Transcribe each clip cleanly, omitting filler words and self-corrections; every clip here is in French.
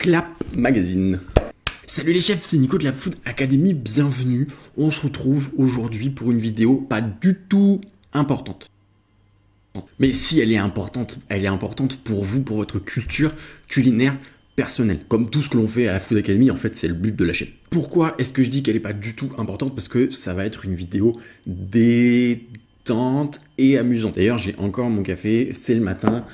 Clap Magazine. Salut les chefs, c'est Nico de la Food Academy, bienvenue. On se retrouve aujourd'hui pour une vidéo pas du tout importante. Mais si elle est importante pour vous, pour votre culture culinaire personnelle. Comme tout ce que l'on fait à la Food Academy, en fait, c'est le but de la chaîne. Pourquoi est-ce que je dis qu'elle n'est pas du tout importante? Parce que ça va être une vidéo détente et amusante. D'ailleurs, j'ai encore mon café, c'est le matin,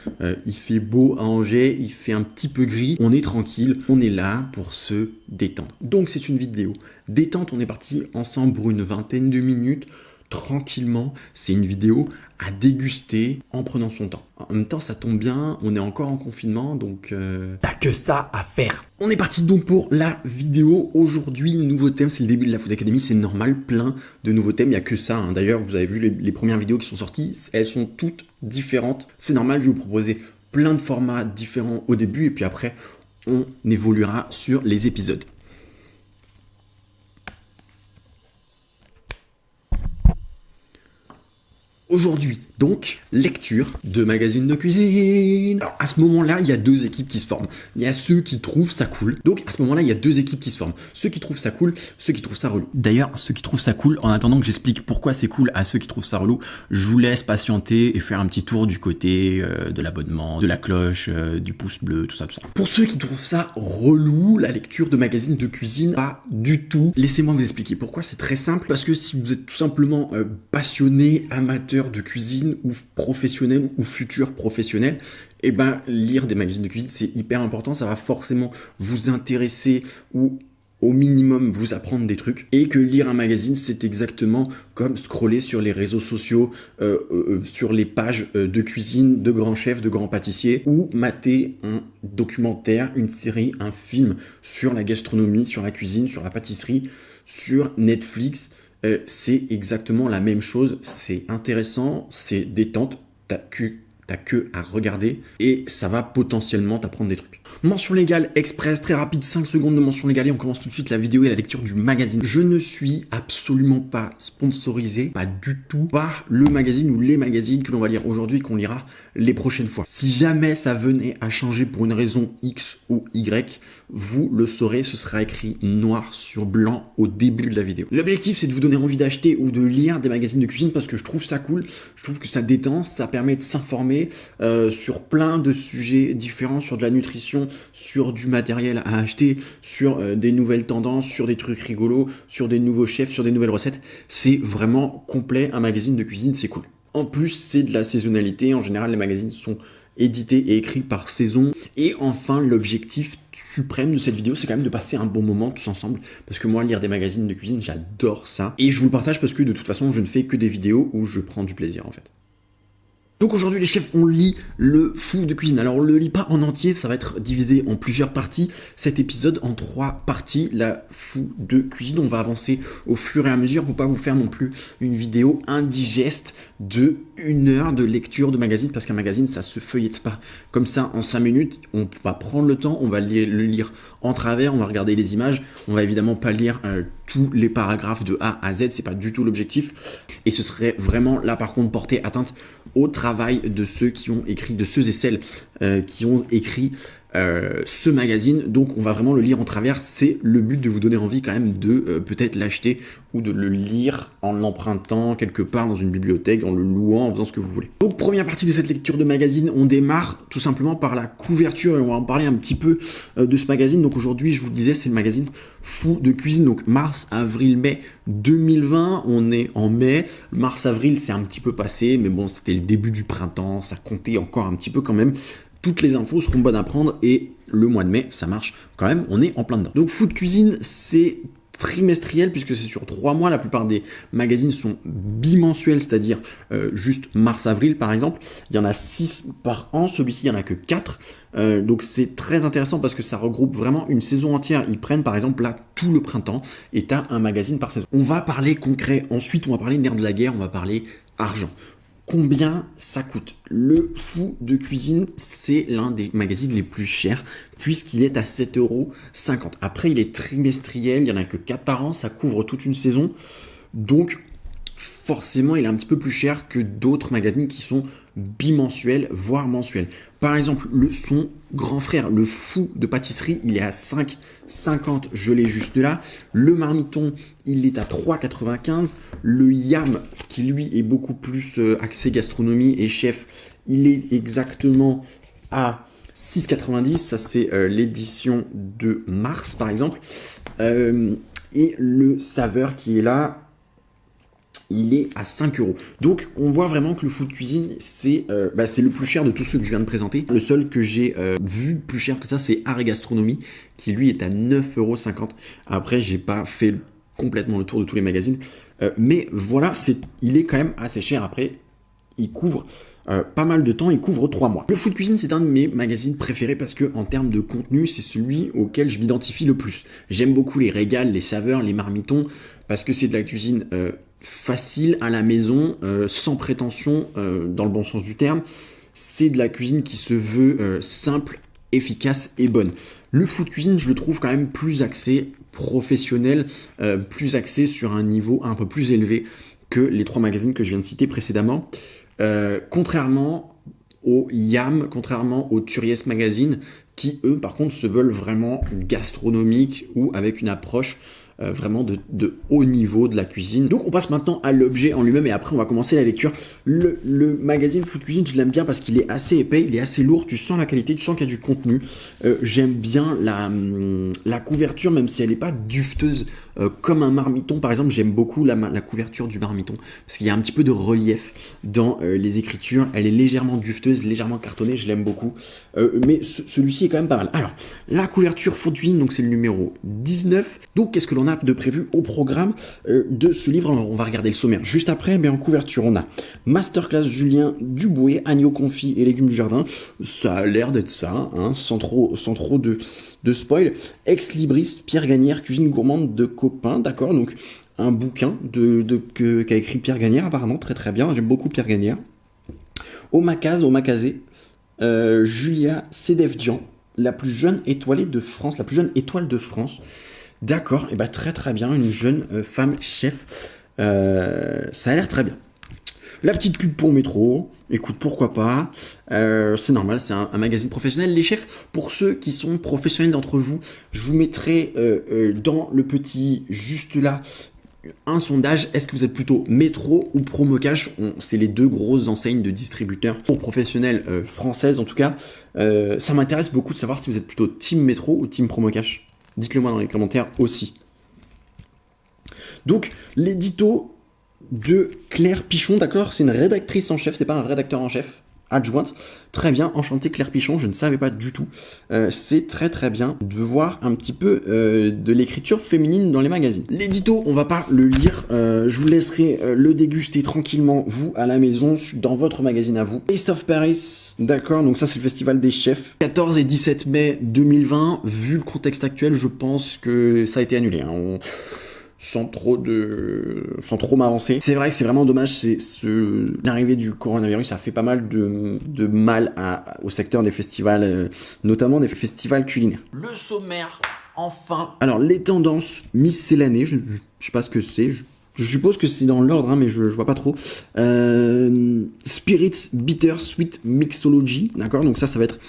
il fait beau à Angers, il fait un petit peu gris, on est tranquille, on est là pour se détendre. Donc c'est une vidéo détente, on est parti ensemble pour une vingtaine de minutes, tranquillement. C'est une vidéo à déguster en prenant son temps. En même temps, ça tombe bien, on est encore en confinement, donc t'as que ça à faire. On est parti donc pour la vidéo. Aujourd'hui, nouveau thème, c'est le début de la Food Academy, c'est normal, plein de nouveaux thèmes, il n'y a que ça. D'ailleurs, vous avez vu les premières vidéos qui sont sorties, elles sont toutes différentes. C'est normal, je vais vous proposer plein de formats différents au début, et puis après, on évoluera sur les épisodes. Aujourd'hui, donc, lecture de magazines de cuisine. Alors, à ce moment-là, il y a deux équipes qui se forment. Il y a ceux qui trouvent ça cool. Donc, à ce moment-là, il y a deux équipes qui se forment. Ceux qui trouvent ça cool, ceux qui trouvent ça relou. D'ailleurs, ceux qui trouvent ça cool, en attendant que j'explique pourquoi c'est cool à ceux qui trouvent ça relou, je vous laisse patienter et faire un petit tour du côté de l'abonnement, de la cloche, du pouce bleu, tout ça, tout ça. Pour ceux qui trouvent ça relou, la lecture de magazines de cuisine, pas du tout. Laissez-moi vous expliquer pourquoi. C'est très simple. Parce que si vous êtes tout simplement passionné, amateur de cuisine ou professionnel ou futur professionnel, et ben lire des magazines de cuisine c'est hyper important, ça va forcément vous intéresser ou au minimum vous apprendre des trucs, et que lire un magazine c'est exactement comme scroller sur les réseaux sociaux, sur les pages de cuisine de grands chefs, de grands pâtissiers, ou mater un documentaire, une série, un film sur la gastronomie, sur la cuisine, sur la pâtisserie, sur Netflix. C'est exactement la même chose, c'est intéressant, c'est détente, t'as que à regarder et ça va potentiellement t'apprendre des trucs. Mention légale express, très rapide, 5 secondes de mention légale et on commence tout de suite la vidéo et la lecture du magazine. Je ne suis absolument pas sponsorisé, pas du tout, par le magazine ou les magazines que l'on va lire aujourd'hui et qu'on lira les prochaines fois. Si jamais ça venait à changer pour une raison X ou Y, vous le saurez, ce sera écrit noir sur blanc au début de la vidéo. L'objectif c'est de vous donner envie d'acheter ou de lire des magazines de cuisine parce que je trouve ça cool, je trouve que ça détend, ça permet de s'informer sur plein de sujets différents, sur de la nutrition, sur du matériel à acheter, sur des nouvelles tendances, sur des trucs rigolos, sur des nouveaux chefs, sur des nouvelles recettes. C'est vraiment complet, un magazine de cuisine, c'est cool. En plus, c'est de la saisonnalité. En général, les magazines sont édités et écrits par saison. Et enfin, l'objectif suprême de cette vidéo, c'est quand même de passer un bon moment tous ensemble. Parce que moi, lire des magazines de cuisine, j'adore ça. Et je vous le partage parce que de toute façon, je ne fais que des vidéos où je prends du plaisir en fait. Donc aujourd'hui les chefs, on lit le fou de cuisine. Alors on le lit pas en entier, ça va être divisé en plusieurs parties. Cet épisode en 3 parties, la fou de cuisine. On va avancer au fur et à mesure pour pas vous faire non plus une vidéo indigeste de 1 heure de lecture de magazine, parce qu'un magazine ça se feuillette pas comme ça en 5 minutes. On va prendre le temps, on va le lire en travers, on va regarder les images, on va évidemment pas lire tous les paragraphes de A à Z, c'est pas du tout l'objectif. Et ce serait vraiment là par contre porter atteinte au travail de ceux qui ont écrit, de ceux et celles qui ont écrit ce magazine. Donc on va vraiment le lire en travers, c'est le but de vous donner envie quand même de peut-être l'acheter ou de le lire en l'empruntant quelque part dans une bibliothèque, en le louant, en faisant ce que vous voulez. Donc première partie de cette lecture de magazine, on démarre tout simplement par la couverture et on va en parler un petit peu de ce magazine. Donc aujourd'hui je vous le disais, c'est le magazine fou de cuisine, donc mars, avril, mai 2020, on est en mai, mars-avril c'est un petit peu passé, mais bon c'était le début du printemps, ça comptait encore un petit peu quand même. Toutes les infos seront bonnes à prendre et le mois de mai, ça marche quand même, on est en plein dedans. Donc Food Cuisine, c'est trimestriel puisque c'est sur 3 mois. La plupart des magazines sont bimensuels, c'est-à-dire juste mars-avril par exemple. Il y en a 6 par an, celui-ci il n'y en a que 4. Donc c'est très intéressant parce que ça regroupe vraiment une saison entière. Ils prennent par exemple là tout le printemps et tu as un magazine par saison. On va parler concret, ensuite on va parler nerf de la guerre, on va parler argent. Combien ça coûte? Le fou de cuisine, c'est l'un des magazines les plus chers puisqu'il est à 7,50 €. Après, il est trimestriel, il n'y en a que 4 par an, ça couvre toute une saison. Donc, forcément il est un petit peu plus cher que d'autres magazines qui sont bimensuels, voire mensuels. Par exemple, son grand frère, le Fou de pâtisserie, il est à 5,50, je l'ai juste là. Le Marmiton, il est à 3,95. Le Yam, qui lui est beaucoup plus axé gastronomie et chef, il est exactement à 6,90. Ça, c'est l'édition de mars, par exemple. Et le Saveur qui est là, il est à 5 euros. Donc, on voit vraiment que le food cuisine, c'est le plus cher de tous ceux que je viens de présenter. Le seul que j'ai vu plus cher que ça, c'est Art et Gastronomie, qui lui est à 9,50 €. Après, j'ai pas fait complètement le tour de tous les magazines. Mais voilà, il est quand même assez cher. Après, il couvre pas mal de temps, il couvre 3 mois. Le food cuisine, c'est un de mes magazines préférés parce que en termes de contenu, c'est celui auquel je m'identifie le plus. J'aime beaucoup les régals, les saveurs, les marmitons, parce que c'est de la cuisine facile à la maison, sans prétention, dans le bon sens du terme. C'est de la cuisine qui se veut simple, efficace et bonne. Le food cuisine, je le trouve quand même plus axé professionnel, plus axé sur un niveau un peu plus élevé que les 3 magazines que je viens de citer précédemment. Contrairement au Yam, contrairement au Turiès Magazine, qui eux par contre se veulent vraiment gastronomiques ou avec une approche vraiment de haut niveau de la cuisine. Donc on passe maintenant à l'objet en lui-même et après on va commencer la lecture. Le magazine Food Cuisine, je l'aime bien parce qu'il est assez épais, il est assez lourd, tu sens la qualité, tu sens qu'il y a du contenu. J'aime bien la couverture, même si elle n'est pas dufteuse comme un marmiton par exemple. J'aime beaucoup la couverture du marmiton parce qu'il y a un petit peu de relief dans les écritures. Elle est légèrement dufteuse, légèrement cartonnée, je l'aime beaucoup. Mais celui-ci est quand même pas mal. Alors, la couverture Food Cuisine, donc c'est le numéro 19. Donc qu'est-ce que l'on a de prévu au programme de ce livre? Alors, on va regarder le sommaire juste après, mais en couverture on a Masterclass Julien Duboué, agneau confit et légumes du jardin. Ça a l'air d'être ça, hein, sans trop de spoil. Ex Libris, Pierre Gagnère, cuisine gourmande de copains, d'accord, donc un bouquin qu'a écrit Pierre Gagnère apparemment, très très bien, j'aime beaucoup Pierre Gagnère. Omakazé, Julia Sedefdjian, la plus jeune étoile de France. D'accord, et bah très très bien, une jeune femme chef, ça a l'air très bien. La petite pub pour Métro, écoute, pourquoi pas, c'est normal, c'est un magazine professionnel. Les chefs, pour ceux qui sont professionnels d'entre vous, je vous mettrai dans le petit juste là un sondage. Est-ce que vous êtes plutôt Métro ou Promocash? C'est les deux grosses enseignes de distributeurs pour professionnels françaises en tout cas. Ça m'intéresse beaucoup de savoir si vous êtes plutôt Team Métro ou Team Promocash. Dites-le moi dans les commentaires aussi. Donc, l'édito de Claire Pichon, d'accord, c'est une rédactrice en chef, c'est pas un rédacteur en chef, adjointe. Très bien, enchanté Claire Pichon, je ne savais pas du tout. C'est très très bien de voir un petit peu de l'écriture féminine dans les magazines. L'édito, on va pas le lire, je vous laisserai le déguster tranquillement, vous, à la maison, dans votre magazine à vous. Taste of Paris, d'accord, donc ça c'est le festival des chefs. 14 et 17 mai 2020, vu le contexte actuel, je pense que ça a été annulé. Hein. Sans trop m'avancer. C'est vrai que c'est vraiment dommage, l'arrivée du coronavirus a fait pas mal de mal au secteur des festivals, notamment des festivals culinaires. Le sommaire, enfin. Alors, les tendances miscellanées, je sais pas ce que c'est, je suppose que c'est dans l'ordre, hein, mais je vois pas trop. Spirits Bitter Sweet Mixology, d'accord, donc ça va être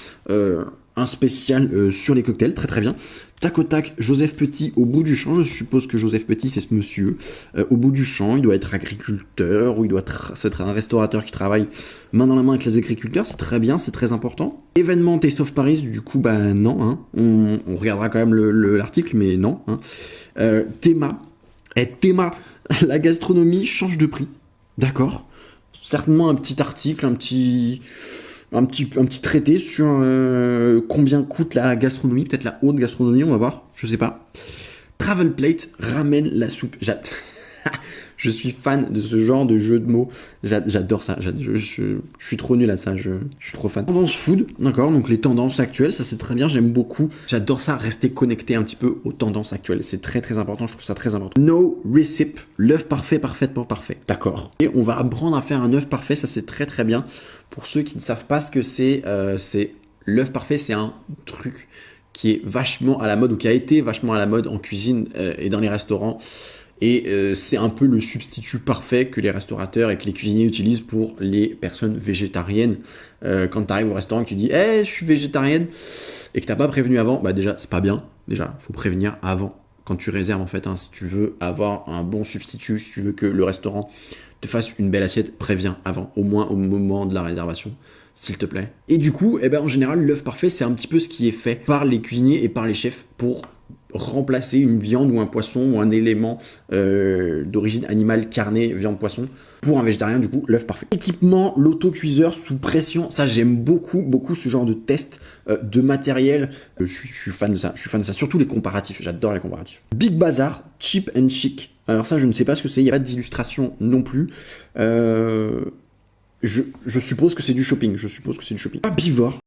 un spécial sur les cocktails, très très bien. Tac au tac, Joseph Petit au bout du champ. Je suppose que Joseph Petit, c'est ce monsieur. Au bout du champ, il doit être agriculteur ou il doit être un restaurateur qui travaille main dans la main avec les agriculteurs. C'est très bien, c'est très important. Événement Taste of Paris, du coup, bah non. Hein. On regardera quand même l'article, mais non. Hein. Théma, la gastronomie change de prix. D'accord. Certainement un petit article, un petit traité sur combien coûte la gastronomie, peut-être la haute gastronomie, on va voir, je sais pas. Travel Plate ramène la soupe. Je suis fan de ce genre de jeu de mots. J'adore ça. Je suis trop nul à ça. Je suis trop fan. Tendance food, d'accord. Donc les tendances actuelles, ça c'est très bien. J'aime beaucoup. J'adore ça. Rester connecté un petit peu aux tendances actuelles. C'est très très important. Je trouve ça très important. No recipe, l'œuf parfait, parfaitement parfait. D'accord. Et on va apprendre à faire un œuf parfait. Ça c'est très très bien. Pour ceux qui ne savent pas ce que c'est l'œuf parfait. C'est un truc qui est vachement à la mode ou qui a été vachement à la mode en cuisine et dans les restaurants. Et c'est un peu le substitut parfait que les restaurateurs et que les cuisiniers utilisent pour les personnes végétariennes. Quand tu arrives au restaurant et que tu dis hey, je suis végétarienne et que t'as pas prévenu avant, bah déjà c'est pas bien. Déjà, faut prévenir avant. Quand tu réserves en fait, hein, si tu veux avoir un bon substitut, si tu veux que le restaurant te fasse une belle assiette, préviens avant, au moins au moment de la réservation, s'il te plaît. Et du coup, eh ben, en général, l'œuf parfait, c'est un petit peu ce qui est fait par les cuisiniers et par les chefs pour remplacer une viande ou un poisson ou un élément d'origine animale, carné, viande, poisson. Pour un végétarien, du coup, l'œuf parfait. Équipement, l'autocuiseur sous pression, ça j'aime beaucoup ce genre de test de matériel. Je suis fan de ça, surtout les comparatifs, j'adore les comparatifs. Big Bazar, cheap and chic. Alors ça, je ne sais pas ce que c'est, il n'y a pas d'illustration non plus. Je suppose que c'est du shopping, Herbivore.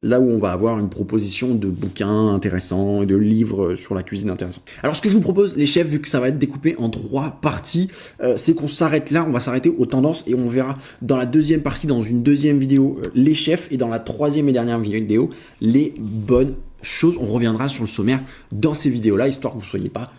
Là où on va avoir une proposition de bouquins intéressants et de livres sur la cuisine intéressants. Alors ce que je vous propose, les chefs, vu que ça va être découpé en 3 parties, c'est qu'on s'arrête là, on va s'arrêter aux tendances et on verra dans la deuxième partie, dans une deuxième vidéo, les chefs et dans la troisième et dernière vidéo, les bonnes choses. On reviendra sur le sommaire dans ces vidéos-là, histoire que vous ne soyez pas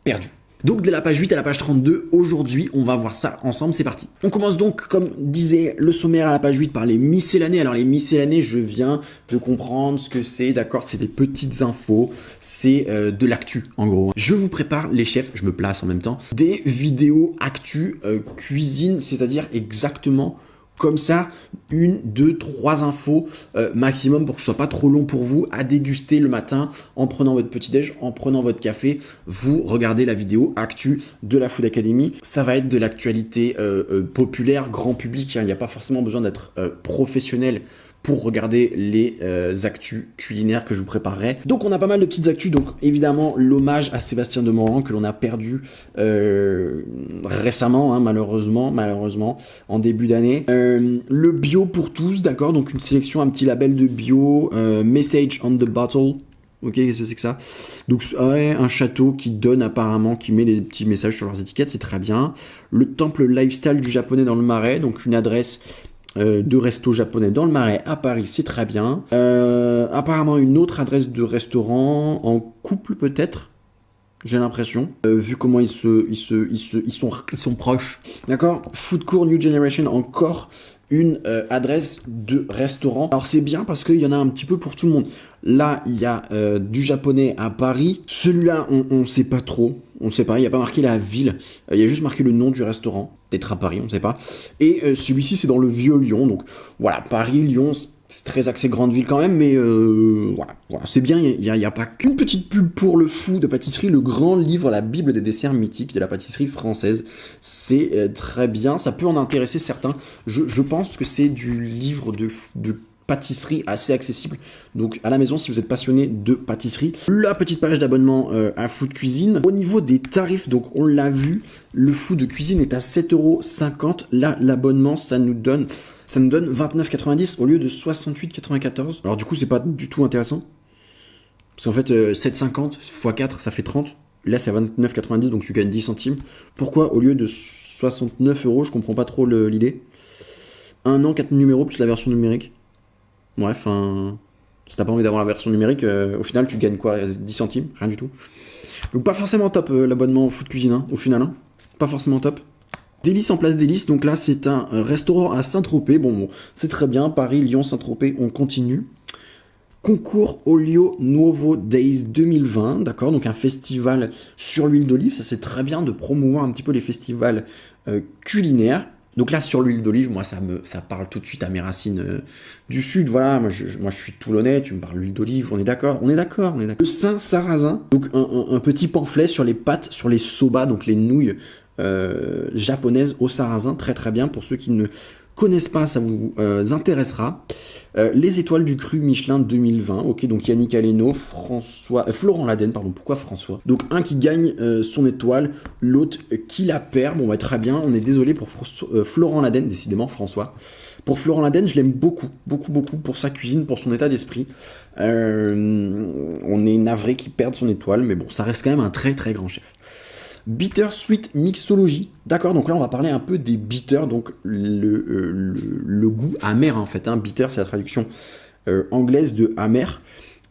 perdus. Donc de la page 8 à la page 32, aujourd'hui on va voir ça ensemble, c'est parti. On commence donc, comme disait le sommaire à la page 8, par les miscellanées. Alors les miscellanées, je viens de comprendre ce que c'est, d'accord, c'est des petites infos, c'est de l'actu en gros. Je vous prépare les chefs, je me place en même temps, des vidéos actu cuisine, c'est-à-dire exactement comme ça, 1, 2, 3 infos maximum pour que ce soit pas trop long pour vous à déguster le matin en prenant votre petit-déj, en prenant votre café. Vous regardez la vidéo actu de la Food Academy. Ça va être de l'actualité populaire, grand public. Il n'y a pas forcément besoin d'être professionnel pour regarder les actus culinaires que je vous préparerai. Donc on a pas mal de petites actus, donc évidemment l'hommage à Sébastien Demorand que l'on a perdu récemment, hein, malheureusement, en début d'année. Le bio pour tous, d'accord, donc une sélection, un petit label de bio, message on the bottle. Ok, qu'est-ce que c'est que ça? Donc ouais, un château qui donne apparemment, qui met des petits messages sur leurs étiquettes, c'est très bien. Le temple lifestyle du japonais dans le Marais, donc une adresse de resto japonais dans le Marais à Paris, c'est très bien. Apparemment une autre adresse de restaurant en couple peut-être, j'ai l'impression, vu comment ils sont proches. D'accord. Food Court New Generation, encore une adresse de restaurant. Alors c'est bien parce qu'il y en a un petit peu pour tout le monde. Là, il y a du japonais à Paris. Celui-là, on sait pas trop. On sait pas, il n'y a pas marqué la ville. Il y a juste marqué le nom du restaurant. Peut-être à Paris, on ne sait pas. Et celui-ci, c'est dans le vieux Lyon. Donc voilà, Paris, Lyon, c'est très axé grande ville quand même. Mais voilà, c'est bien. Il n'y a pas qu'une petite pub pour le fou de pâtisserie. Le grand livre, la Bible des desserts mythiques de la pâtisserie française. C'est très bien. Ça peut en intéresser certains. Je pense que c'est du livre de pâtisserie assez accessible, donc à la maison si vous êtes passionné de pâtisserie. La petite page d'abonnement à Food Cuisine. Au niveau des tarifs, donc on l'a vu, le Food de cuisine est à 7,50 €. Là l'abonnement ça nous donne 29,90 € au lieu de 68,94 €. Alors du coup c'est pas du tout intéressant, parce qu'en fait 7,50 x 4 ça fait 30. Là c'est à 29,90 €, donc tu gagnes 10 centimes. Pourquoi au lieu de 69 €? Je comprends pas trop l'idée. 1 an, 4 numéros plus la version numérique. Bref, si t'as pas envie d'avoir la version numérique, au final tu gagnes quoi? 10 centimes? Rien du tout. Donc pas forcément top l'abonnement Food Cuisine, hein, au final. Hein. Pas forcément top. Délices en place Délices, donc là c'est un restaurant à Saint-Tropez. Bon, c'est très bien, Paris, Lyon, Saint-Tropez, on continue. Concours Olio Nuovo Days 2020, d'accord, donc un festival sur l'huile d'olive. Ça c'est très bien de promouvoir un petit peu les festivals culinaires. Donc là, sur l'huile d'olive, moi, ça parle tout de suite à mes racines du Sud. Voilà, moi, je suis toulonnais, tu me parles d'huile d'olive, on est d'accord. Le Saint-Sarrasin, donc un petit pamphlet sur les pâtes, sur les soba, donc les nouilles japonaises au sarrasin. Très très bien, pour ceux qui ne connaissent pas, ça vous intéressera. Les étoiles du cru Michelin 2020, ok, donc Yannick Aleno, Florent Laden, pardon, pourquoi François? Donc un qui gagne son étoile, l'autre qui la perd. Bon bah très bien, on est désolé pour Florent Laden, décidément François. Pour Florent Laden, je l'aime beaucoup pour sa cuisine, pour son état d'esprit. On est navré qu'il perde son étoile, mais bon, ça reste quand même un très très grand chef. Bitter Sweet Mixology, d'accord, donc là on va parler un peu des bitters, donc le goût amer en fait, hein. Bitter c'est la traduction anglaise de amer,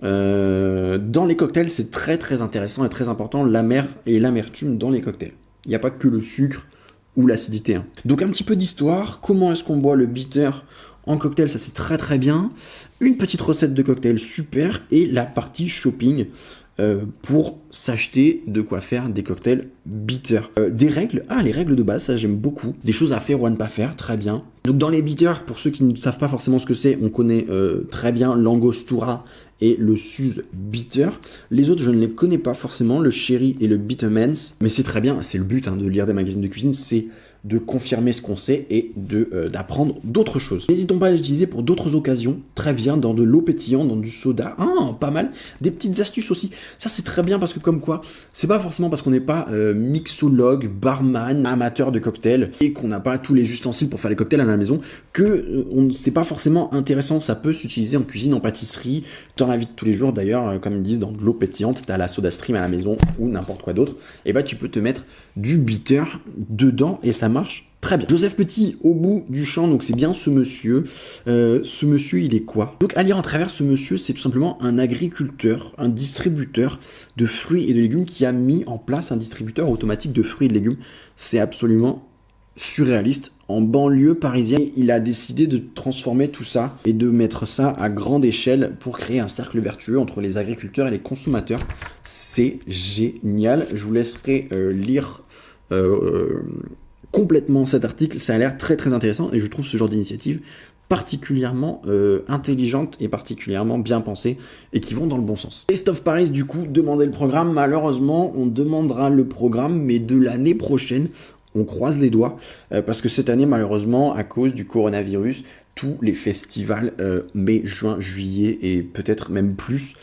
Dans les cocktails, c'est très très intéressant et très important, l'amer et l'amertume dans les cocktails. Il n'y a pas que le sucre ou l'acidité. Hein. Donc un petit peu d'histoire, comment est-ce qu'on boit le bitter en cocktail, ça c'est très très bien. Une petite recette de cocktail super et la partie shopping pour s'acheter de quoi faire des cocktails bitter. Des règles, les règles de base, ça j'aime beaucoup. Des choses à faire ou à ne pas faire, très bien. Donc dans les bitters, pour ceux qui ne savent pas forcément ce que c'est, on connaît très bien l'angostura et le Suze bitter. Les autres, je ne les connais pas forcément, le Sherry et le Bittermans. Mais c'est très bien, c'est le but de lire des magazines de cuisine, c'est de confirmer ce qu'on sait et d'apprendre d'autres choses. N'hésitons pas à l'utiliser pour d'autres occasions, très bien, dans de l'eau pétillante, dans du soda, pas mal. Des petites astuces aussi, ça c'est très bien parce que comme quoi, c'est pas forcément parce qu'on n'est pas mixologue, barman, amateur de cocktails et qu'on n'a pas tous les ustensiles pour faire les cocktails à la maison que c'est pas forcément intéressant. Ça peut s'utiliser en cuisine, en pâtisserie, dans la vie de tous les jours d'ailleurs, comme ils disent, dans de l'eau pétillante, t'as la soda stream à la maison ou n'importe quoi d'autre, et bah tu peux te mettre du bitter dedans et ça marche très bien. Joseph Petit au bout du champ, donc c'est bien ce monsieur. Ce monsieur, il est quoi? Donc à lire en travers, ce monsieur, c'est tout simplement un agriculteur, un distributeur de fruits et de légumes qui a mis en place un distributeur automatique de fruits et de légumes. C'est absolument surréaliste. En banlieue parisienne, il a décidé de transformer tout ça et de mettre ça à grande échelle pour créer un cercle vertueux entre les agriculteurs et les consommateurs. C'est génial. Je vous laisserai lire complètement cet article. Ça a l'air très très intéressant et je trouve ce genre d'initiative particulièrement intelligente et particulièrement bien pensée et qui vont dans le bon sens. Taste of Paris, du coup, demandez le programme. Malheureusement, on demandera le programme, mais de l'année prochaine. On croise les doigts parce que cette année, malheureusement, à cause du coronavirus, tous les festivals mai, juin, juillet et peut-être même plus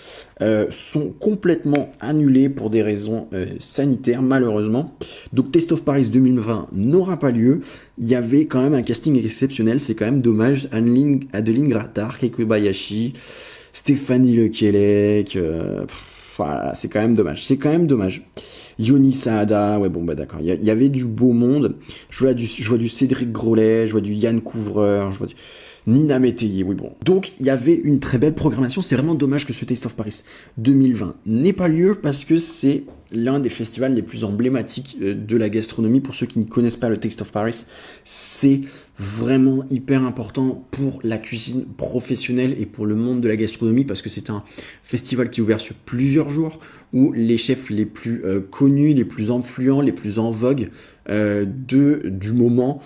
sont complètement annulés pour des raisons sanitaires, malheureusement. Donc Taste of Paris 2020 n'aura pas lieu. Il y avait quand même un casting exceptionnel, c'est quand même dommage. Adeline Grattar, Keiko Bayashi, Stéphanie Lequelec, voilà, c'est quand même dommage. C'est quand même dommage. Yoni Saada, ouais bon bah d'accord, il y avait du beau monde. Je vois du Cédric Grolet, je vois du Yann Couvreur, je vois du Nina Métayer, oui bon. Donc il y avait une très belle programmation, c'est vraiment dommage que ce Taste of Paris 2020 n'ait pas lieu parce que c'est l'un des festivals les plus emblématiques de la gastronomie. Pour ceux qui ne connaissent pas le Taste of Paris, c'est vraiment hyper important pour la cuisine professionnelle et pour le monde de la gastronomie parce que c'est un festival qui est ouvert sur plusieurs jours où les chefs les plus connus, les plus influents, les plus en vogue du moment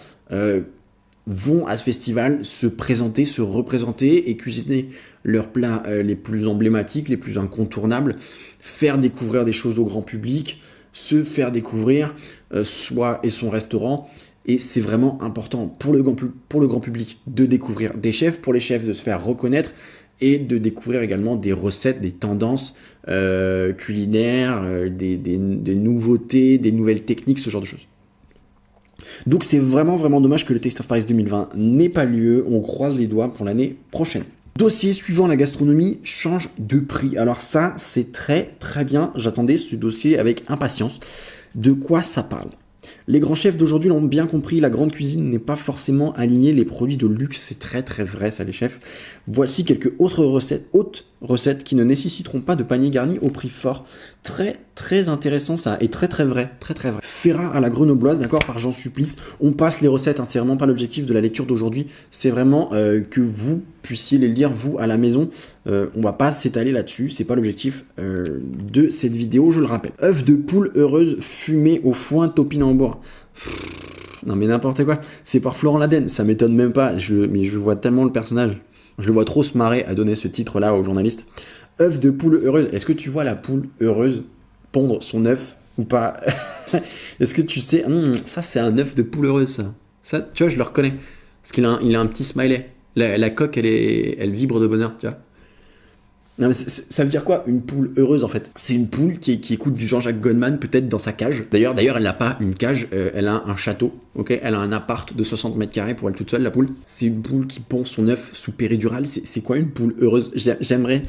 vont à ce festival se présenter, se représenter et cuisiner leurs plats les plus emblématiques, les plus incontournables, faire découvrir des choses au grand public, se faire découvrir soi et son restaurant. Et c'est vraiment important pour le grand public de découvrir des chefs, pour les chefs de se faire reconnaître et de découvrir également des recettes, des tendances culinaires, des nouveautés, des nouvelles techniques, ce genre de choses. Donc c'est vraiment vraiment dommage que le Taste of Paris 2020 n'ait pas lieu. On croise les doigts pour l'année prochaine. Dossier suivant, la gastronomie change de prix. Alors ça, c'est très très bien. J'attendais ce dossier avec impatience. De quoi ça parle ? Les grands chefs d'aujourd'hui l'ont bien compris, la grande cuisine n'est pas forcément alignée les produits de luxe, c'est très très vrai ça les chefs. Voici quelques autres hautes recettes qui ne nécessiteront pas de panier garni au prix fort. Très très intéressant ça, et très très vrai, très très vrai. Ferrat à la grenobloise, d'accord, par Jean Supplice. On passe les recettes, hein, c'est vraiment pas l'objectif de la lecture d'aujourd'hui, c'est vraiment que vous puissiez les lire vous à la maison. On va pas s'étaler là-dessus, c'est pas l'objectif de cette vidéo, je le rappelle. Œuf de poule heureuse fumée au foin topinambour. Non mais n'importe quoi, c'est par Florent Laden, ça m'étonne même pas, mais je vois tellement le personnage, je le vois trop se marrer à donner ce titre-là aux journalistes. Œuf de poule heureuse, est-ce que tu vois la poule heureuse pondre son œuf ou pas? Est-ce que tu sais, ça c'est un œuf de poule heureuse ça, tu vois, je le reconnais, parce qu'il a un petit smiley, la coque elle vibre de bonheur, tu vois. Non mais ça veut dire quoi une poule heureuse en fait? C'est une poule qui écoute du Jean-Jacques Goldman peut-être dans sa cage. D'ailleurs elle n'a pas une cage, elle a un château, ok? Elle a un appart de 60 mètres carrés pour elle toute seule la poule. C'est une poule qui pond son œuf sous péridurale. C'est quoi une poule heureuse? J'aimerais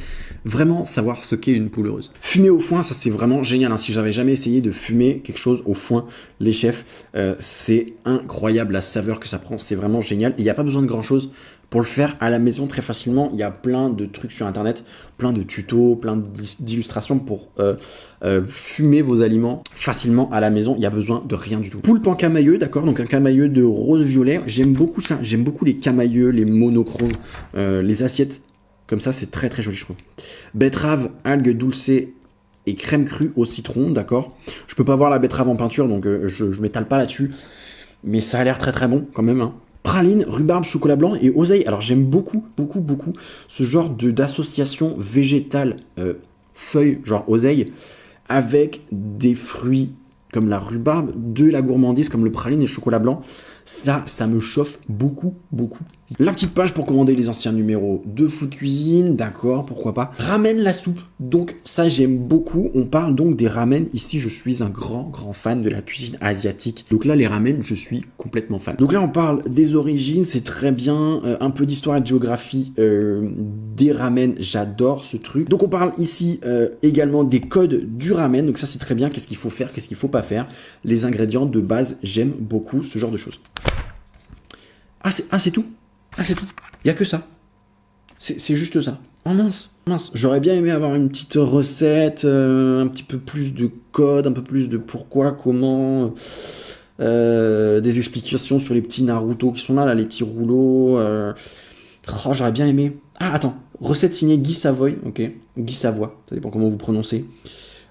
vraiment savoir ce qu'est une poule heureuse. Fumer au foin, ça c'est vraiment génial, hein. Si j'avais jamais essayé de fumer quelque chose au foin, les chefs, c'est incroyable la saveur que ça prend, c'est vraiment génial. Il n'y a pas besoin de grand chose pour le faire à la maison très facilement. Il y a plein de trucs sur internet, plein de tutos, plein d'illustrations pour fumer vos aliments facilement à la maison. Il n'y a besoin de rien du tout. Poulpe en camailleux, d'accord, donc un camailleux de rose-violet. J'aime beaucoup ça, j'aime beaucoup les camailleux, les monochromes, les assiettes. Comme ça, c'est très très joli, je trouve. Betterave, algues dulcées et crème crue au citron, d'accord. Je peux pas voir la betterave en peinture, donc je m'étale pas là-dessus. Mais ça a l'air très très bon quand même, hein. Praline, rhubarbe, chocolat blanc et oseille. Alors j'aime beaucoup ce genre d'association végétale feuille, genre oseille, avec des fruits comme la rhubarbe, de la gourmandise comme le praline et le chocolat blanc. Ça me chauffe beaucoup. La petite page pour commander les anciens numéros de Food Cuisine, d'accord, pourquoi pas. Ramen la soupe, donc ça j'aime beaucoup. On parle donc des ramen. Ici, je suis un grand fan de la cuisine asiatique. Donc là, les ramen, je suis complètement fan. Donc là, on parle des origines, c'est très bien. Un peu d'histoire et de géographie des ramen, j'adore ce truc. Donc on parle ici également des codes du ramen. Donc ça, c'est très bien. Qu'est-ce qu'il faut faire, qu'est-ce qu'il faut pas faire. Les ingrédients de base, j'aime beaucoup ce genre de choses. Ah, c'est tout. Ah, c'est tout. Il n'y a que ça. C'est juste ça. Oh mince. J'aurais bien aimé avoir une petite recette, un petit peu plus de code, un peu plus de pourquoi, comment, des explications sur les petits Naruto qui sont là, les petits rouleaux. Oh, j'aurais bien aimé. Ah, attends. Recette signée Guy Savoy. Ok. Guy Savoy. Ça dépend comment vous prononcez.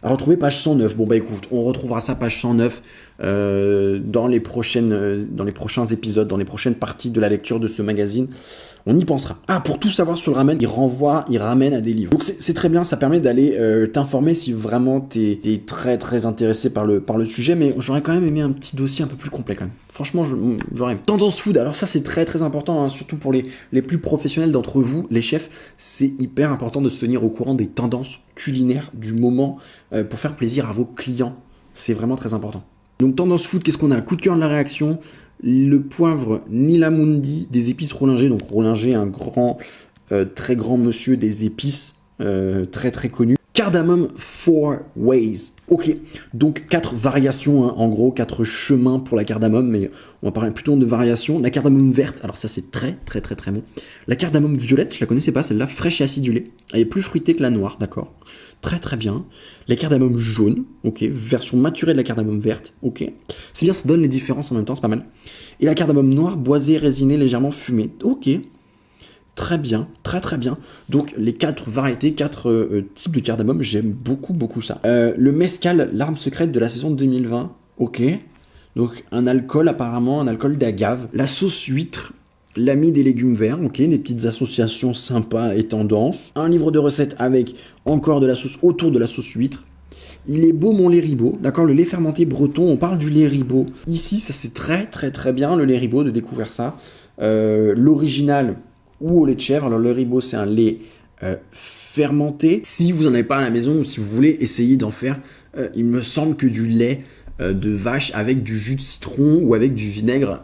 À retrouver page 109. Bon bah écoute, on retrouvera ça page 109 dans les prochains épisodes, dans les prochaines parties de la lecture de ce magazine. On y pensera. Ah, pour tout savoir sur le ramen, il ramène à des livres. Donc c'est très bien, ça permet d'aller t'informer si vraiment t'es très intéressé par le sujet, mais j'aurais quand même aimé un petit dossier un peu plus complet quand même. Franchement, j'aurais aimé. Tendance food, alors ça c'est très important, hein, surtout pour les plus professionnels d'entre vous, les chefs, c'est hyper important de se tenir au courant des tendances culinaires du moment pour faire plaisir à vos clients. C'est vraiment très important. Donc tendance food, qu'est-ce qu'on a? Coup de cœur de la réaction, le poivre Nilamundi des épices Rollinger. Donc Rollinger, un très grand monsieur des épices, très connu. Cardamome 4 ways. Ok, donc 4 variations, hein, en gros, 4 chemins pour la cardamome, mais on va parler plutôt de variations. La cardamome verte, alors ça c'est très bon. La cardamome violette, je la connaissais pas, celle-là, fraîche et acidulée. Elle est plus fruitée que la noire, d'accord. Très bien. La cardamome jaune, ok. Version maturée de la cardamome verte, ok. C'est bien, ça donne les différences en même temps, c'est pas mal. Et la cardamome noire, boisée, résinée, légèrement fumée, ok. Très bien, très bien. Donc les 4 variétés, 4 types de cardamome, j'aime beaucoup ça. Le mezcal, l'arme secrète de la saison 2020, ok. Donc un alcool apparemment, un alcool d'agave. La sauce huître, l'ami des légumes verts, ok. Des petites associations sympas et tendances. Un livre de recettes avec encore de la sauce autour de la sauce huître. Il est beau mon lait ribot, d'accord, le lait fermenté breton, on parle du lait ribot. Ici, ça c'est très bien le lait ribot, de découvrir ça. L'original ou au lait de chèvre. Alors le ribot c'est un lait fermenté. Si vous n'en avez pas à la maison ou si vous voulez essayer d'en faire, il me semble que du lait de vache avec du jus de citron ou avec du vinaigre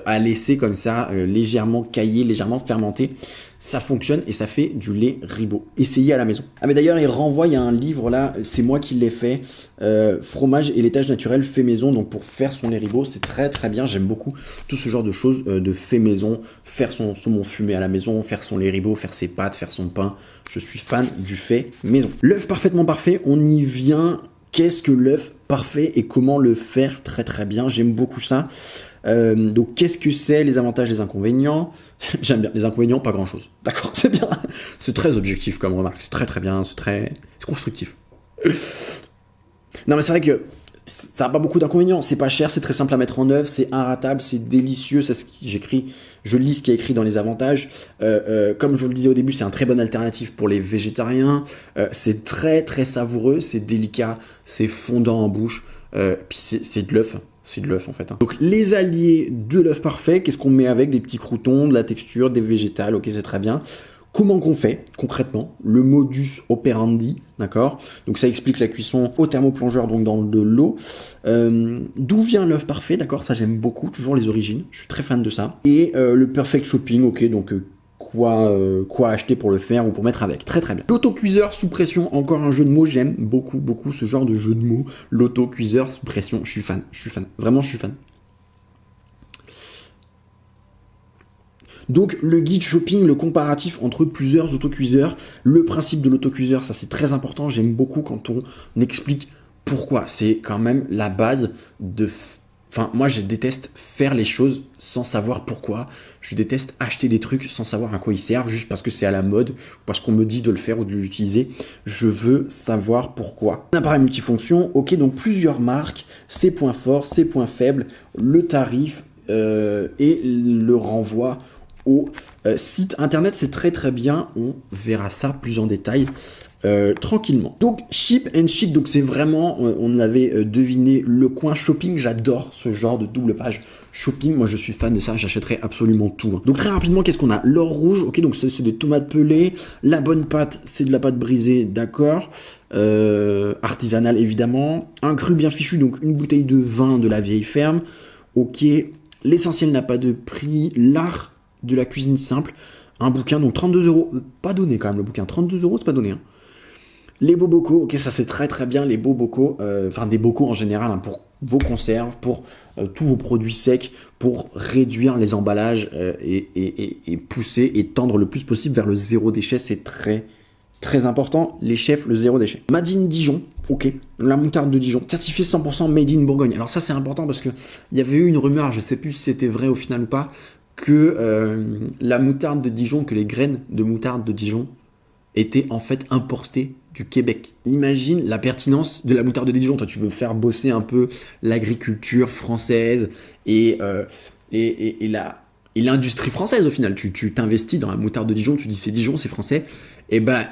à laisser comme ça, légèrement caillé, légèrement fermenté, ça fonctionne et ça fait du lait ribot. Essayez à la maison. Ah mais d'ailleurs il renvoie, il y a un livre là, c'est moi qui l'ai fait, fromage et laitage naturel fait maison, donc pour faire son lait ribot, c'est très bien, j'aime beaucoup tout ce genre de choses de fait maison, faire son saumon fumé à la maison, faire son lait ribot, faire ses pâtes, faire son pain, je suis fan du fait maison. L'œuf parfaitement parfait, on y vient. Qu'est-ce que l'œuf parfait et comment le faire très bien, j'aime beaucoup ça. Donc qu'est-ce que c'est, les avantages, les inconvénients? J'aime bien les inconvénients, pas grand chose, d'accord, c'est bien, c'est très objectif comme remarque, c'est très bien, c'est constructif. Non mais c'est vrai que ça n'a pas beaucoup d'inconvénients, c'est pas cher, c'est très simple à mettre en œuvre, c'est inratable, c'est délicieux, c'est ce que j'écris, je lis ce qui est écrit dans les avantages. Comme je vous le disais au début, c'est un très bonne alternative pour les végétariens, c'est très savoureux, c'est délicat, c'est fondant en bouche, puis c'est de l'œuf. C'est de l'œuf en fait. Donc les alliés de l'œuf parfait, qu'est-ce qu'on met avec? Des petits croûtons, de la texture, des végétales, ok c'est très bien. Comment qu'on fait concrètement? Le modus operandi, d'accord? Donc ça explique la cuisson au thermoplongeur, donc dans de l'eau. D'où vient l'œuf parfait, d'accord? Ça j'aime beaucoup, toujours les origines, je suis très fan de ça. Et le perfect shopping, ok, donc quoi acheter pour le faire ou pour mettre avec. Très bien. L'autocuiseur sous pression, encore un jeu de mots, j'aime beaucoup ce genre de jeu de mots. L'autocuiseur sous pression, je suis fan. Vraiment, je suis fan. Donc le guide shopping, le comparatif entre plusieurs autocuiseurs, le principe de l'autocuiseur, ça c'est très important, j'aime beaucoup quand on explique pourquoi. C'est quand même la base de... Enfin, moi je déteste faire les choses sans savoir pourquoi. Je déteste acheter des trucs sans savoir à quoi ils servent, juste parce que c'est à la mode, parce qu'on me dit de le faire ou de l'utiliser. Je veux savoir pourquoi. Un appareil multifonction, ok, donc plusieurs marques, ses points forts, ses points faibles, le tarif et le renvoi au site internet. C'est très très bien, on verra ça plus en détail. Tranquillement. Donc Ship and Ship, donc c'est vraiment, on avait deviné le coin shopping. J'adore ce genre de double page shopping. Moi je suis fan de ça, j'achèterai absolument tout. Hein. Donc très rapidement, qu'est-ce qu'on a? L'or rouge, ok, donc c'est des tomates pelées. La bonne pâte, c'est de la pâte brisée, d'accord. Artisanale évidemment. Un cru bien fichu, donc une bouteille de vin de la vieille ferme. Ok. L'essentiel n'a pas de prix. L'art de la cuisine simple. Un bouquin, donc 32 €. Pas donné quand même le bouquin. 32 €, c'est pas donné. Hein. Les beaux bocaux, ok, ça c'est très très bien, les beaux bocaux, enfin des bocaux en général, hein, pour vos conserves, pour tous vos produits secs, pour réduire les emballages et pousser et tendre le plus possible vers le zéro déchet, c'est très très important, les chefs, le zéro déchet. Made in Dijon, ok, la moutarde de Dijon, certifié 100% Made in Bourgogne. Alors ça c'est important parce que il y avait eu une rumeur, je sais plus si c'était vrai au final ou pas, que la moutarde de Dijon, que les graines de moutarde de Dijon étaient en fait importées du Québec. Imagine la pertinence de la moutarde de Dijon. Toi, tu veux faire bosser un peu l'agriculture française et l'industrie française au final. Tu t'investis dans la moutarde de Dijon, tu dis c'est Dijon, c'est français. Et ben,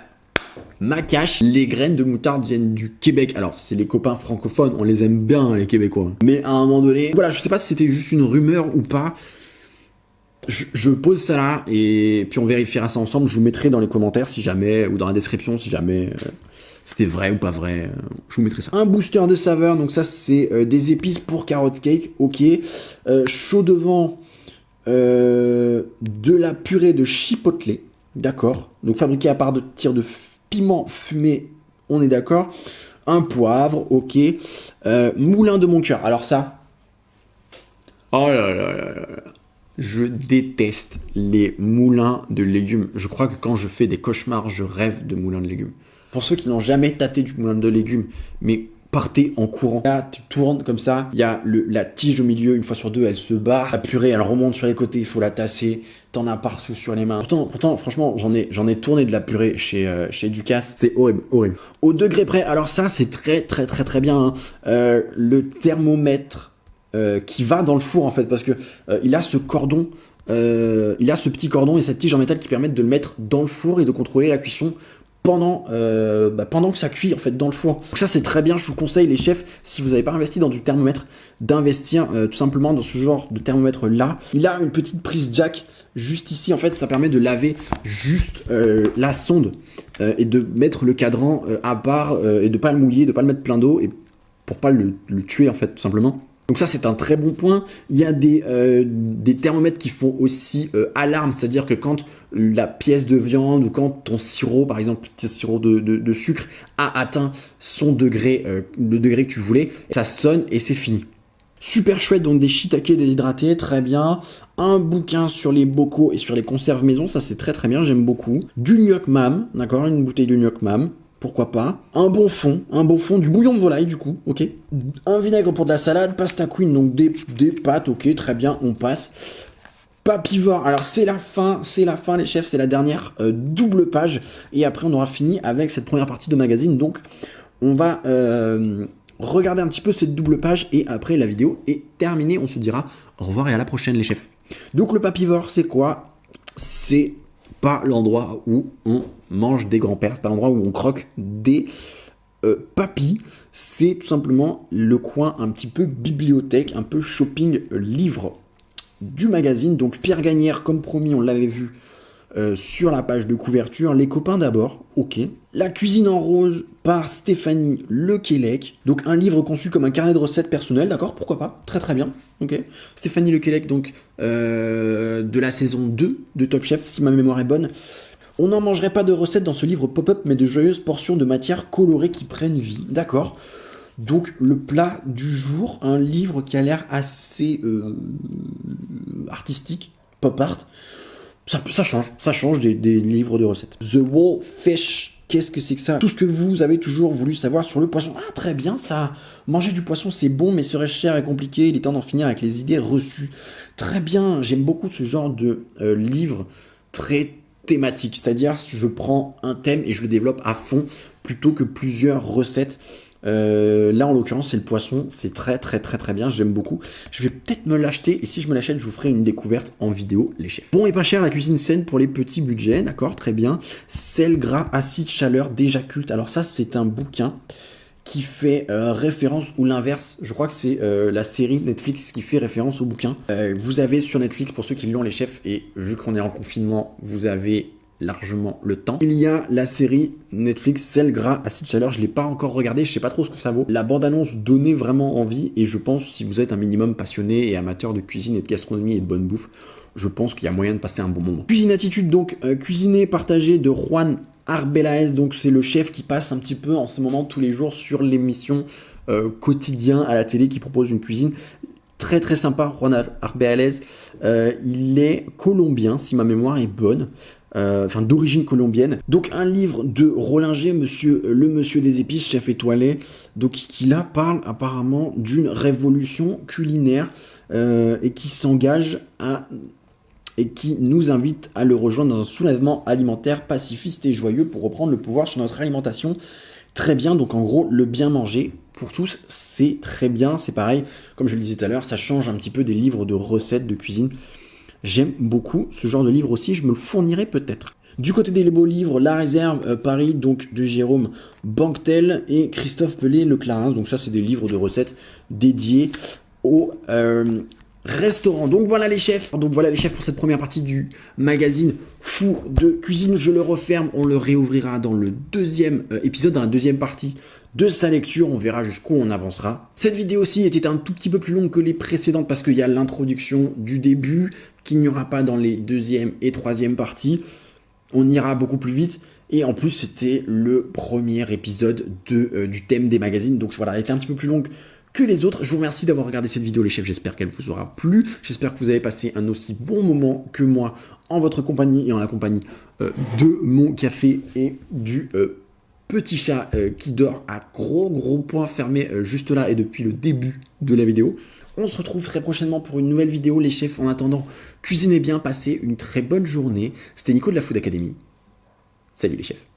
ma cache, les graines de moutarde viennent du Québec. Alors, c'est les copains francophones, on les aime bien, les Québécois. Mais à un moment donné, voilà, je sais pas si c'était juste une rumeur ou pas. Je pose ça là et puis on vérifiera ça ensemble. Je vous mettrai dans les commentaires si jamais, ou dans la description si jamais c'était vrai ou pas vrai. Je vous mettrai ça. Un booster de saveur, donc ça c'est des épices pour carrot cake, ok. Chaud devant, de la purée de chipotle, d'accord. Donc fabriqué à partir de piment fumé, on est d'accord. Un poivre, ok. Moulin de mon cœur, alors ça... Oh là là là là. Je déteste les moulins de légumes. Je crois que quand je fais des cauchemars, je rêve de moulins de légumes. Pour ceux qui n'ont jamais tâté du moulin de légumes, mais partez en courant. Là, tu tournes comme ça, il y a la tige au milieu, une fois sur deux, elle se barre. La purée, elle remonte sur les côtés, il faut la tasser. T'en as partout sur les mains. Pourtant franchement, j'en ai tourné de la purée chez Ducasse. C'est horrible, horrible. Au degré près, alors ça, c'est très très très très bien. Hein. Le thermomètre... qui va dans le four en fait parce que il a ce cordon, il a ce petit cordon et cette tige en métal qui permettent de le mettre dans le four et de contrôler la cuisson pendant que ça cuit en fait dans le four. Donc ça c'est très bien, je vous conseille les chefs, si vous n'avez pas investi dans du thermomètre, d'investir tout simplement dans ce genre de thermomètre là. Il a une petite prise jack juste ici en fait, ça permet de laver juste la sonde et de mettre le cadran à part et de pas le mouiller, de pas le mettre plein d'eau et pour pas le tuer en fait tout simplement. Donc ça c'est un très bon point. Il y a des thermomètres qui font aussi alarme, c'est-à-dire que quand la pièce de viande ou quand ton sirop, par exemple, ton sirop de sucre a atteint son degré, le degré que tu voulais, ça sonne et c'est fini. Super chouette, donc des shiitake déshydratés, très bien. Un bouquin sur les bocaux et sur les conserves maison, ça c'est très très bien, j'aime beaucoup. Du gnoc mam, d'accord, une bouteille de gnoc mam. Pourquoi pas. Un bon fond, du bouillon de volaille du coup, ok. Un vinaigre pour de la salade, pasta queen, donc des pâtes, ok, très bien, on passe. Papivore, alors c'est la fin les chefs, c'est la dernière double page. Et après on aura fini avec cette première partie de magazine, donc on va regarder un petit peu cette double page et après la vidéo est terminée, on se dira au revoir et à la prochaine les chefs. Donc le papivore c'est quoi? C'est pas l'endroit où on mange des grands-pères, c'est pas l'endroit où on croque des papis, c'est tout simplement le coin un petit peu bibliothèque, un peu shopping livre du magazine. Donc Pierre Gagnère, comme promis, on l'avait vu sur la page de couverture. Les copains d'abord, ok. La cuisine en rose par Stéphanie Lequelec. Donc un livre conçu comme un carnet de recettes personnel, d'accord, pourquoi pas, très très bien, ok. Stéphanie Lequelec, donc de la saison 2 de Top Chef, si ma mémoire est bonne. On n'en mangerait pas de recettes dans ce livre pop-up, mais de joyeuses portions de matières colorées qui prennent vie, d'accord. Donc le plat du jour, un livre qui a l'air assez artistique, pop art. Ça change des livres de recettes. The Wall Fish, qu'est-ce que c'est que ça? Tout ce que vous avez toujours voulu savoir sur le poisson. Ah, très bien, ça. Manger du poisson, c'est bon, mais serait cher et compliqué. Il est temps d'en finir avec les idées reçues. Très bien, j'aime beaucoup ce genre de livre très thématique. C'est-à-dire, je prends un thème et je le développe à fond plutôt que plusieurs recettes. Là en l'occurrence c'est le poisson, c'est très bien, j'aime beaucoup. Je vais peut-être me l'acheter et si je me l'achète je vous ferai une découverte en vidéo les chefs. Bon et pas cher la cuisine saine pour les petits budgets, d'accord, très bien. Sel, gras, acide, chaleur, déjà culte. Alors ça c'est un bouquin qui fait référence ou l'inverse, je crois que c'est la série Netflix qui fait référence au bouquin. Vous avez sur Netflix, pour ceux qui l'ont les chefs, et vu qu'on est en confinement, vous avez largement le temps. Il y a la série Netflix Sel, Gras, Acide, Chaleur, je ne l'ai pas encore regardé, je sais pas trop ce que ça vaut. La bande-annonce donnait vraiment envie et je pense si vous êtes un minimum passionné et amateur de cuisine et de gastronomie et de bonne bouffe, je pense qu'il y a moyen de passer un bon moment. Cuisine Attitude, donc cuisiner partagé de Juan Arbelaez, donc c'est le chef qui passe un petit peu en ce moment tous les jours sur l'émission quotidien à la télé qui propose une cuisine très sympa. Juan Arbelaez, il est colombien si ma mémoire est bonne. Enfin d'origine colombienne. Donc un livre de Rollinger, le monsieur des épices, chef étoilé, donc qui là parle apparemment d'une révolution culinaire et qui s'engage et qui nous invite à le rejoindre dans un soulèvement alimentaire pacifiste et joyeux pour reprendre le pouvoir sur notre alimentation. Très bien, donc en gros, le bien manger pour tous, c'est très bien, c'est pareil, comme je le disais tout à l'heure, ça change un petit peu des livres de recettes de cuisine. J'aime beaucoup ce genre de livre aussi, je me le fournirai peut-être. Du côté des beaux livres, La Réserve Paris, donc de Jérôme Banquetel et Christophe Pelé Le Clarins. Donc ça, c'est des livres de recettes dédiés au restaurant. Donc voilà les chefs. Donc voilà les chefs pour cette première partie du magazine Fou de cuisine. Je le referme, on le réouvrira dans le deuxième épisode, dans la deuxième partie de sa lecture, on verra jusqu'où on avancera. Cette vidéo-ci était un tout petit peu plus longue que les précédentes parce qu'il y a l'introduction du début qu'il n'y aura pas dans les deuxième et troisième parties. On ira beaucoup plus vite et en plus c'était le premier épisode du thème des magazines, donc voilà, elle était un petit peu plus longue que les autres. Je vous remercie d'avoir regardé cette vidéo les chefs, j'espère qu'elle vous aura plu, j'espère que vous avez passé un aussi bon moment que moi en votre compagnie et en la compagnie de mon café et du petit chat qui dort à gros points fermés juste là et depuis le début de la vidéo. On se retrouve très prochainement pour une nouvelle vidéo les chefs. En attendant, cuisinez bien, passez une très bonne journée. C'était Nico de la Food Academy. Salut les chefs.